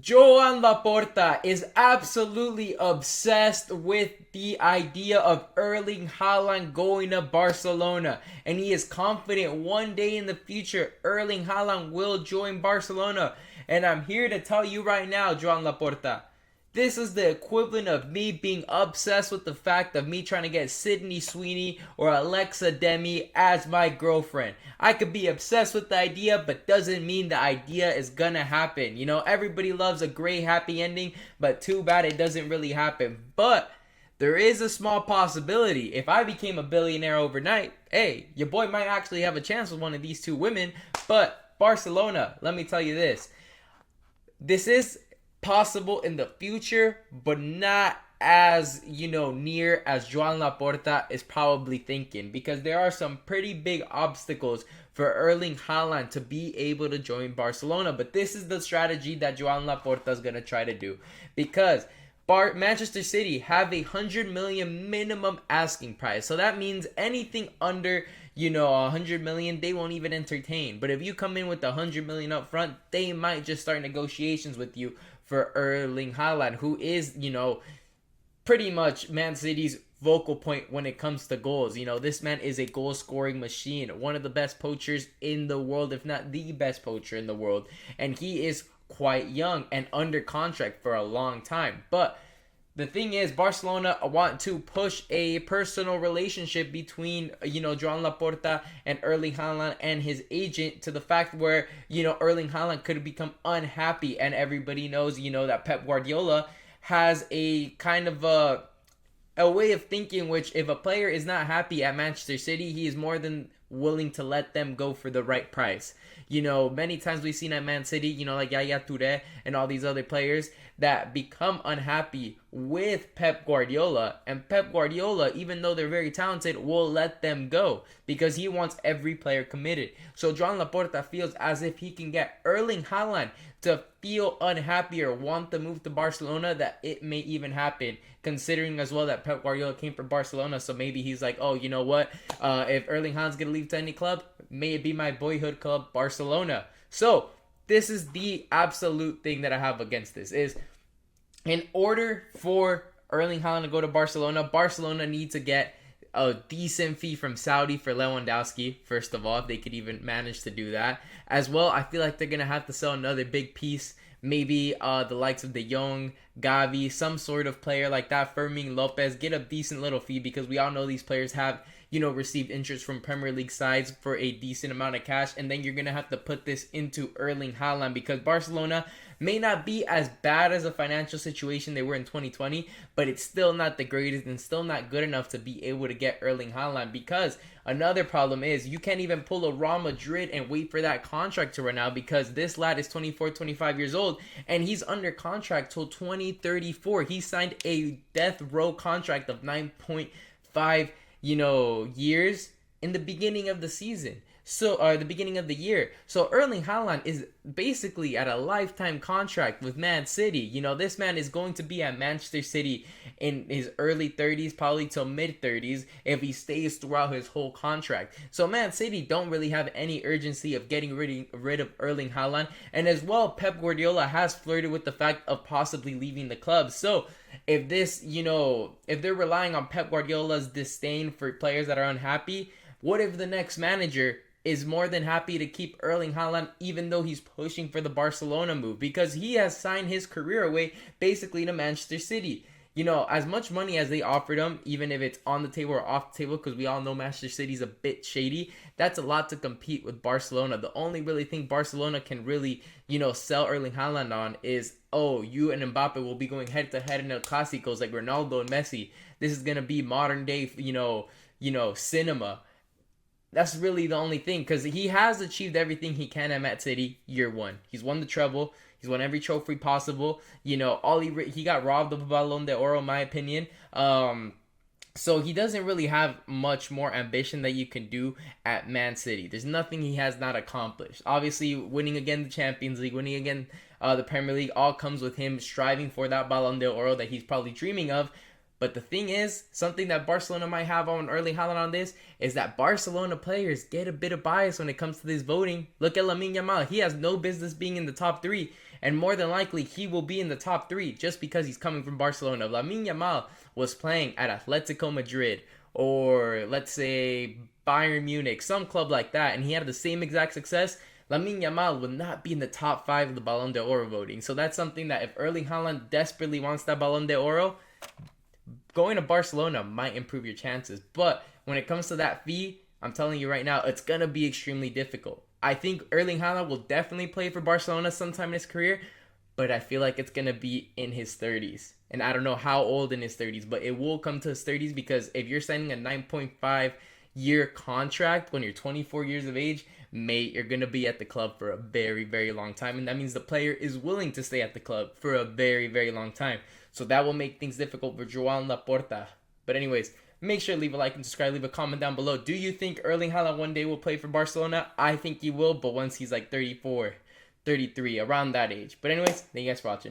Joan Laporta is absolutely obsessed with the idea of Erling Haaland going to Barcelona, and he is confident one day in the future Erling Haaland will join Barcelona. And I'm here to tell you right now, Joan Laporta, this is the equivalent of me being obsessed with the fact of me trying to get Sydney Sweeney or Alexa Demi as my girlfriend. I could be obsessed with the idea, but doesn't mean the idea is gonna happen. You know, everybody loves a great happy ending, but too bad it doesn't really happen. But there is a small possibility. If I became a billionaire overnight, hey, your boy might actually have a chance with one of these two women. But Barcelona, let me tell you this. This is possible in the future, but not as, near as Joan Laporta is probably thinking, because there are some pretty big obstacles for Erling Haaland to be able to join Barcelona. But this is the strategy that Joan Laporta is going to try to do, because Manchester City have a 100 million minimum asking price. So that means anything under 100 million, they won't even entertain. But if you come in with 100 million up front, they might just start negotiations with you for Erling Haaland, who is, pretty much Man City's vocal point when it comes to goals. This man is a goal scoring machine, one of the best poachers in the world, if not the best poacher in the world. And he is quite young and under contract for a long time. But the thing is, Barcelona want to push a personal relationship between, Joan Laporta and Erling Haaland and his agent, to the fact where, Erling Haaland could become unhappy. And everybody knows, that Pep Guardiola has a kind of a way of thinking which, if a player is not happy at Manchester City, he is more than willing to let them go for the right price. Many times we've seen at Man City, like Yaya Touré and all these other players that become unhappy with Pep Guardiola. And Pep Guardiola, even though they're very talented, will let them go because he wants every player committed. So Joan Laporta feels as if he can get Erling Haaland to feel unhappy or want to move to Barcelona, that it may even happen, considering as well that Pep Guardiola came from Barcelona. So maybe he's like, oh, you know what? If Erling Haaland's going to leave to any club, may it be my boyhood club, Barcelona. So this is the absolute thing that I have against this is, in order for Erling Haaland to go to Barcelona, Barcelona needs to get a decent fee from Saudi for Lewandowski, first of all, if they could even manage to do that. As well, I feel like they're going to have to sell another big piece, maybe the likes of De Jong, Gavi, some sort of player like that, Fermin Lopez, get a decent little fee, because we all know these players have, received interest from Premier League sides for a decent amount of cash. And then you're going to have to put this into Erling Haaland, because Barcelona may not be as bad as a financial situation they were in 2020, but it's still not the greatest and still not good enough to be able to get Erling Haaland. Because another problem is you can't even pull a Real Madrid and wait for that contract to run out, because this lad is 24, 25 years old and he's under contract till 2034. He signed a death row contract of 9.5 years in the beginning of the season. So, the beginning of the year. So Erling Haaland is basically at a lifetime contract with Man City. This man is going to be at Manchester City in his early 30s, probably till mid 30s, if he stays throughout his whole contract. So Man City don't really have any urgency of getting rid of Erling Haaland. And as well, Pep Guardiola has flirted with the fact of possibly leaving the club. So if this, if they're relying on Pep Guardiola's disdain for players that are unhappy, what if the next manager is more than happy to keep Erling Haaland, even though he's pushing for the Barcelona move, because he has signed his career away basically to Manchester City? As much money as they offered him, even if it's on the table or off the table, because we all know Manchester City's a bit shady, that's a lot to compete with Barcelona. The only really thing Barcelona can really, sell Erling Haaland on is, oh, you and Mbappe will be going head to head in El Clásicos like Ronaldo and Messi. This is going to be modern day, cinema. That's really the only thing, because he has achieved everything he can at Man City year one. He's won the treble. He's won every trophy possible. All he got robbed of a Ballon d'Or, in my opinion. So he doesn't really have much more ambition that you can do at Man City. There's nothing he has not accomplished. Obviously, winning again the Champions League, winning again the Premier League, all comes with him striving for that Ballon d'Or that he's probably dreaming of. But the thing is, something that Barcelona might have on Erling Haaland on this is that Barcelona players get a bit of bias when it comes to this voting. Look at Lamine Yamal. He has no business being in the top 3. And more than likely, he will be in the top 3 just because he's coming from Barcelona. Lamine Yamal was playing at Atletico Madrid or let's say Bayern Munich, some club like that, and he had the same exact success, Lamine Yamal would not be in the top 5 of the Ballon d'Or voting. So that's something that if Erling Haaland desperately wants that Ballon d'Or, going to Barcelona might improve your chances. But when it comes to that fee, I'm telling you right now, it's going to be extremely difficult. I think Erling Haaland will definitely play for Barcelona sometime in his career, but I feel like it's going to be in his 30s. And I don't know how old in his 30s, but it will come to his 30s because if you're signing a 9.5 year contract when you're 24 years of age, mate, you're going to be at the club for a very, very long time. And that means the player is willing to stay at the club for a very, very long time. So that will make things difficult for Joan Laporta. But anyways, make sure to leave a like and subscribe. Leave a comment down below. Do you think Erling Haaland one day will play for Barcelona? I think he will, but once he's like 34, 33, around that age. But anyways, thank you guys for watching.